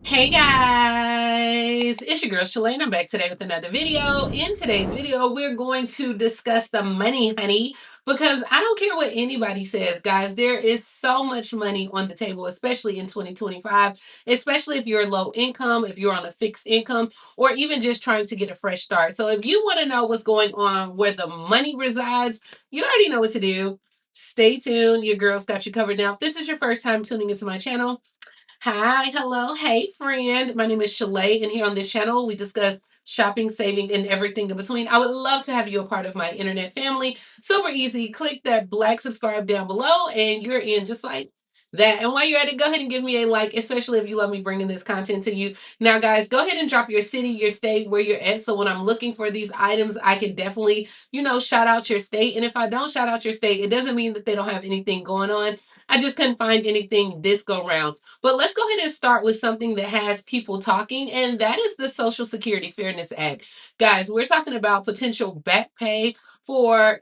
Hey guys, it's your girl Shalae and I'm back today with another video. In today's video, we're going to discuss the money, honey, because I don't care what anybody says, guys. There is so much money on the table, especially in 2025, especially if you're low income, if you're on a fixed income, or even just trying to get a fresh start. So if you want to know what's going on, where the money resides, you already know what to do. Stay tuned. Your girl's got you covered. Now, if this is your first time tuning into my channel, hi, hello, hey friend. My name is Shalae, and here on this channel we discuss shopping, saving, and everything in between. I would love to have you a part of my internet family. Super easy. Click that black subscribe down below, and you're in just like that. And while you're at it, go ahead and give me a like, especially if you love me bringing this content to you. Now, guys, go ahead and drop your city, your state, where you're at. So when I'm looking for these items, I can definitely, shout out your state. And if I don't shout out your state, it doesn't mean that they don't have anything going on. I just couldn't find anything this go round. But let's go ahead and start with something that has people talking, and that is the Social Security Fairness Act. Guys, we're talking about potential back pay for,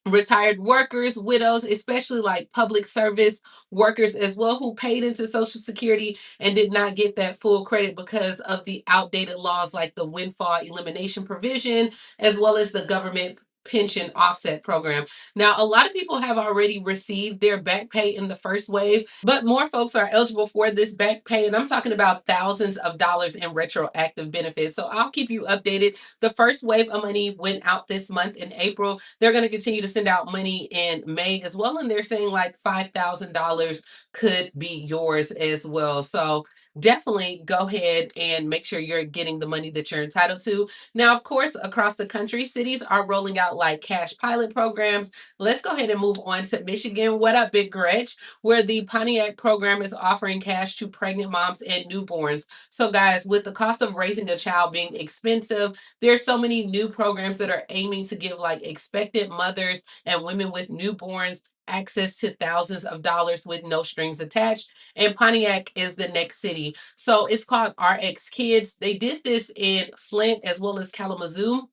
retired workers, widows, especially like public service workers as well, who paid into Social Security and did not get that full credit because of the outdated laws like the windfall elimination provision, as well as the government pension offset program. Now, a lot of people have already received their back pay in the first wave, but more folks are eligible for this back pay, and I'm talking about thousands of dollars in retroactive benefits. So I'll keep you updated. The first wave of money went out this month in April. They're going to continue to send out money in May as well. And they're saying like $5,000 could be yours as well. So definitely go ahead and make sure you're getting the money that you're entitled to. Now, of course, across the country, cities are rolling out like cash pilot programs. Let's go ahead and move on to Michigan. What up, Big Gretch? Where the Pontiac program is offering cash to pregnant moms and newborns. So, guys, with the cost of raising a child being expensive, there's so many new programs that are aiming to give like expectant mothers and women with newborns access to thousands of dollars with no strings attached. And Pontiac is the next city. So it's called RX Kids. They did this in Flint as well as Kalamazoo.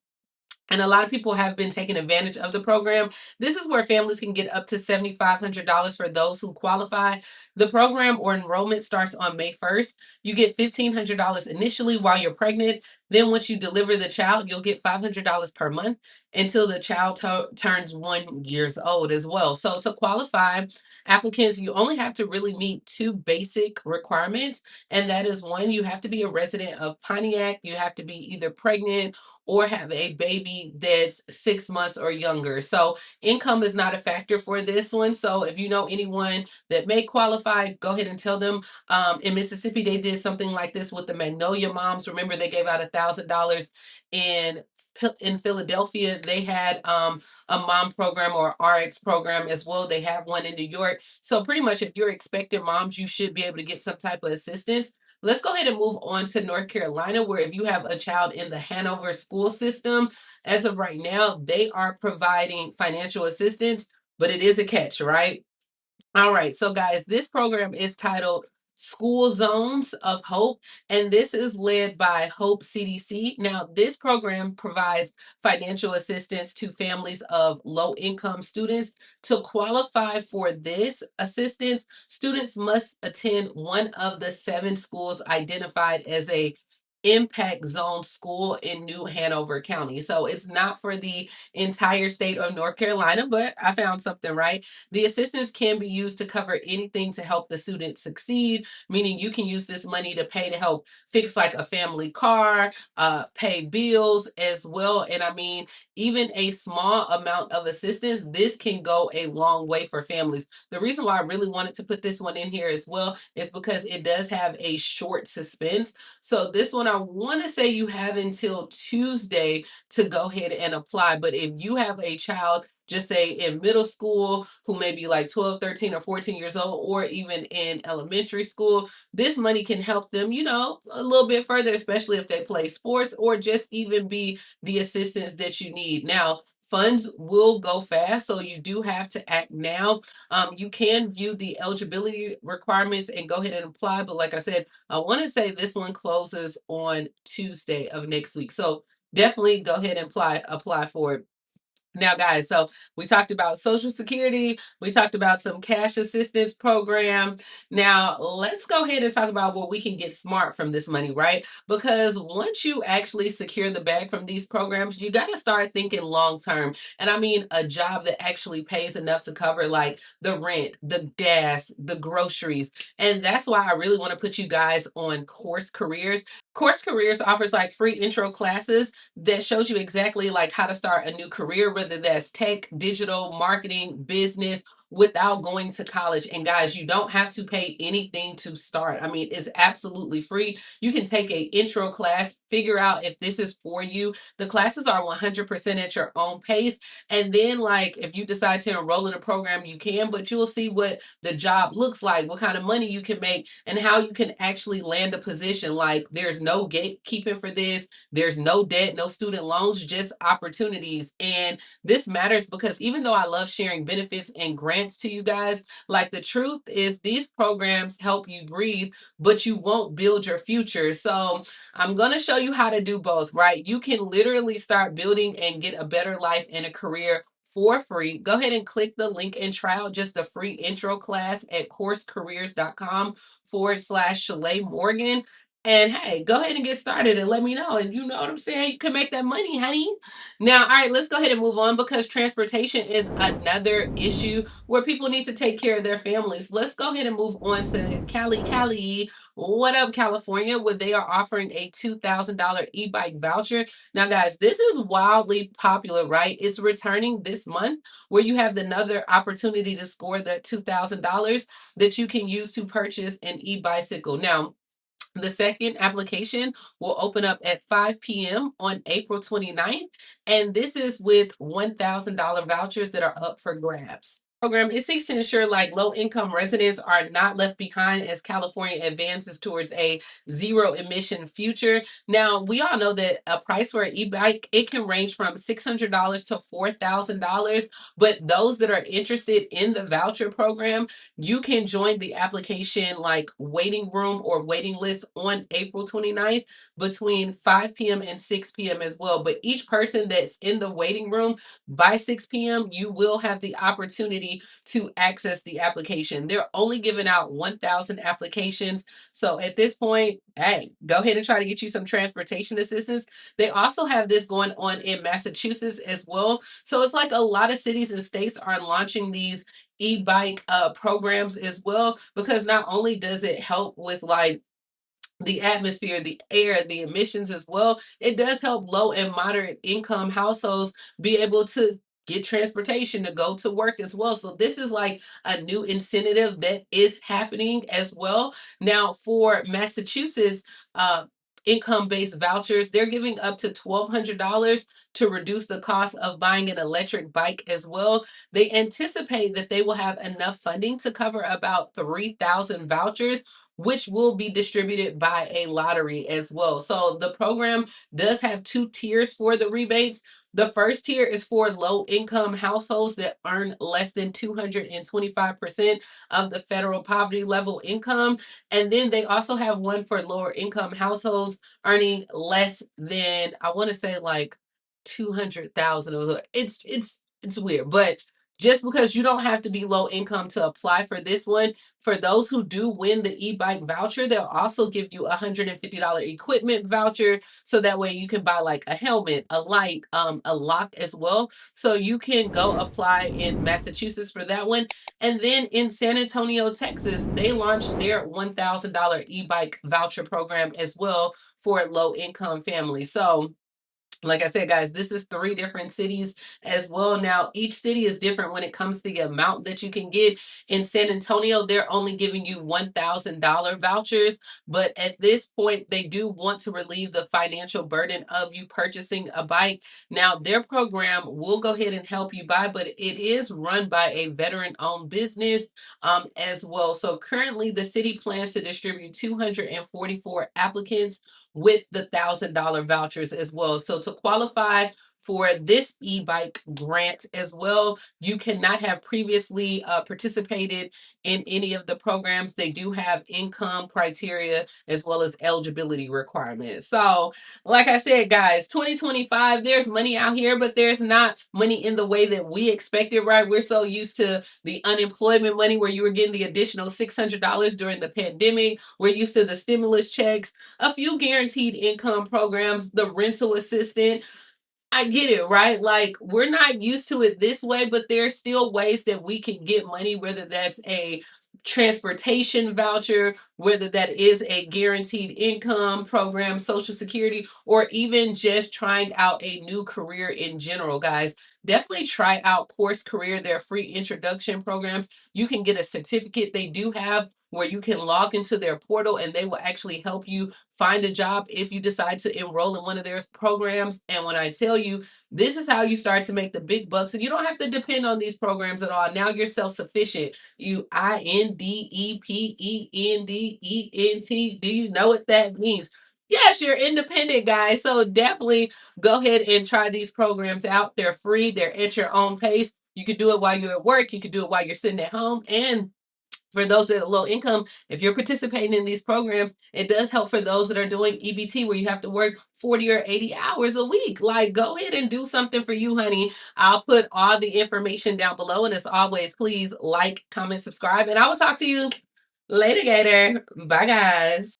And a lot of people have been taking advantage of the program. This is where families can get up to $7,500 for those who qualify. The program or enrollment starts on May 1st. You get $1,500 initially while you're pregnant. Then once you deliver the child, you'll get $500 per month until the child turns 1 year old as well. So to qualify, applicants, you only have to really meet two basic requirements. And that is one, you have to be a resident of Pontiac. You have to be either pregnant or have a baby that's 6 months or younger. So income is not a factor for this one. So if you know anyone that may qualify, go ahead and tell them. In Mississippi, they did something like this with the Magnolia Moms. Remember, they gave out $1,000 in Philadelphia. They had a mom program or RX program as well. They have one in New York. So pretty much if you're expecting moms, you should be able to get some type of assistance. Let's go ahead and move on to North Carolina, where if you have a child in the Hanover school system, as of right now, they are providing financial assistance, but it is a catch, right? All right, so guys, this program is titled School Zones of Hope, and this is led by Hope CDC. Now, this program provides financial assistance to families of low income students. To qualify for this assistance, students must attend one of the 7 schools identified as a impact zone school in New Hanover County. So it's not for the entire state of North Carolina, but I found something, right? The assistance can be used to cover anything to help the student succeed, meaning you can use this money to pay to help fix like a family car, pay bills as well. And I mean, even a small amount of assistance, this can go a long way for families. The reason why I really wanted to put this one in here as well is because it does have a short suspense. So this one, I want to say you have until Tuesday to go ahead and apply. But if you have a child, just say in middle school, who may be like 12, 13, or 14 years old, or even in elementary school, this money can help them, a little bit further, especially if they play sports or just even be the assistance that you need. Now, funds will go fast, so you do have to act now. You can view the eligibility requirements and go ahead and apply. But like I said, I want to say this one closes on Tuesday of next week. So definitely go ahead and apply for it. Now, guys, so we talked about Social Security, we talked about some cash assistance program. Now, let's go ahead and talk about what we can get smart from this money, right? Because once you actually secure the bag from these programs, you got to start thinking long term. And I mean, a job that actually pays enough to cover like the rent, the gas, the groceries. And that's why I really want to put you guys on Course Careers. Course Careers offers like free intro classes that shows you exactly like how to start a new career, whether that's tech, digital, marketing, business, without going to college. And guys, you don't have to pay anything to start. I mean, it's absolutely free. You can take a intro class, figure out if this is for you. The classes are 100% at your own pace. And then like if you decide to enroll in a program, you can, but you'll see what the job looks like, what kind of money you can make, and how you can actually land a position. Like there's no gatekeeping for this. There's no debt, no student loans, just opportunities. And this matters because even though I love sharing benefits and grants to you guys, like the truth is these programs help you breathe, but you won't build your future. So I'm going to show you how to do both, right? You can literally start building and get a better life and a career for free. Go ahead and click the link and try out just a free intro class at coursecareers.com/Shalae Morgan. And hey, go ahead and get started and let me know. And you know what I'm saying? You can make that money, honey. Now, all right, let's go ahead and move on because transportation is another issue where people need to take care of their families. Let's go ahead and move on to Cali, Cali. What up, California? Where they are offering a $2,000 e-bike voucher. Now, guys, this is wildly popular, right? It's returning this month where you have another opportunity to score that $2,000 that you can use to purchase an e-bicycle. Now, the second application will open up at 5 p.m. on April 29th, and this is with $1,000 vouchers that are up for grabs. Program it seeks to ensure like low income residents are not left behind as California advances towards a zero emission future. Now we all know that a price for an e-bike it can range from $600 to $4,000, but those that are interested in the voucher program you can join the application like waiting room or waiting list on April 29th between 5 p.m. and 6 p.m. as well. But each person that's in the waiting room by 6 p.m., you will have the opportunity to access the application. They're only giving out 1,000 applications. So at this point, hey, go ahead and try to get you some transportation assistance. They also have this going on in Massachusetts as well. So it's like a lot of cities and states are launching these e-bike programs as well because not only does it help with like the atmosphere, the air, the emissions as well, it does help low and moderate income households be able to get transportation to go to work as well. So this is like a new incentive that is happening as well. Now for Massachusetts, income-based vouchers, they're giving up to $1,200 to reduce the cost of buying an electric bike as well. They anticipate that they will have enough funding to cover about 3,000 vouchers which will be distributed by a lottery as well. So the program does have two tiers for the rebates. The first tier is for low income households that earn less than 225% of the federal poverty level income. And then they also have one for lower income households earning less than, I want to say like 200,000. It's weird, but just because you don't have to be low income to apply for this one, for those who do win the e-bike voucher, they'll also give you a $150 equipment voucher. So that way you can buy like a helmet, a light, a lock as well. So you can go apply in Massachusetts for that one. And then in San Antonio, Texas, they launched their $1,000 e-bike voucher program as well for low income families. So like I said, guys, this is three different cities as well. Now, each city is different when it comes to the amount that you can get. In San Antonio, they're only giving you $1,000 vouchers. But at this point, they do want to relieve the financial burden of you purchasing a bike. Now, their program will go ahead and help you buy, but it is run by a veteran owned business as well. So currently, the city plans to distribute 244 applicants with the $1,000 vouchers as well. So to qualify for this e-bike grant as well. You cannot have previously participated in any of the programs. They do have income criteria as well as eligibility requirements. So, like I said, guys, 2025, there's money out here, but there's not money in the way that we expected, right? We're so used to the unemployment money where you were getting the additional $600 during the pandemic. We're used to the stimulus checks, a few guaranteed income programs, the rental assistance. I get it, right? Like, we're not used to it this way, but there's still ways that we can get money, whether that's a transportation voucher, whether that is a guaranteed income program, Social Security, or even just trying out a new career in general, guys. Definitely try out Course Career, their free introduction programs. You can get a certificate they do have where you can log into their portal and they will actually help you find a job if you decide to enroll in one of their programs. And when I tell you, this is how you start to make the big bucks, and you don't have to depend on these programs at all. Now you're self sufficient. You INDEPENDENT. Do you know what that means? Yes, you're independent, guys. So definitely go ahead and try these programs out. They're free, they're at your own pace. You can do it while you're at work, you can do it while you're sitting at home. And for those that are low income, if you're participating in these programs, it does help for those that are doing EBT where you have to work 40 or 80 hours a week. Like, go ahead and do something for you, honey. I'll put all the information down below. And as always, please like, comment, subscribe, and I will talk to you later, Gator. Bye, guys.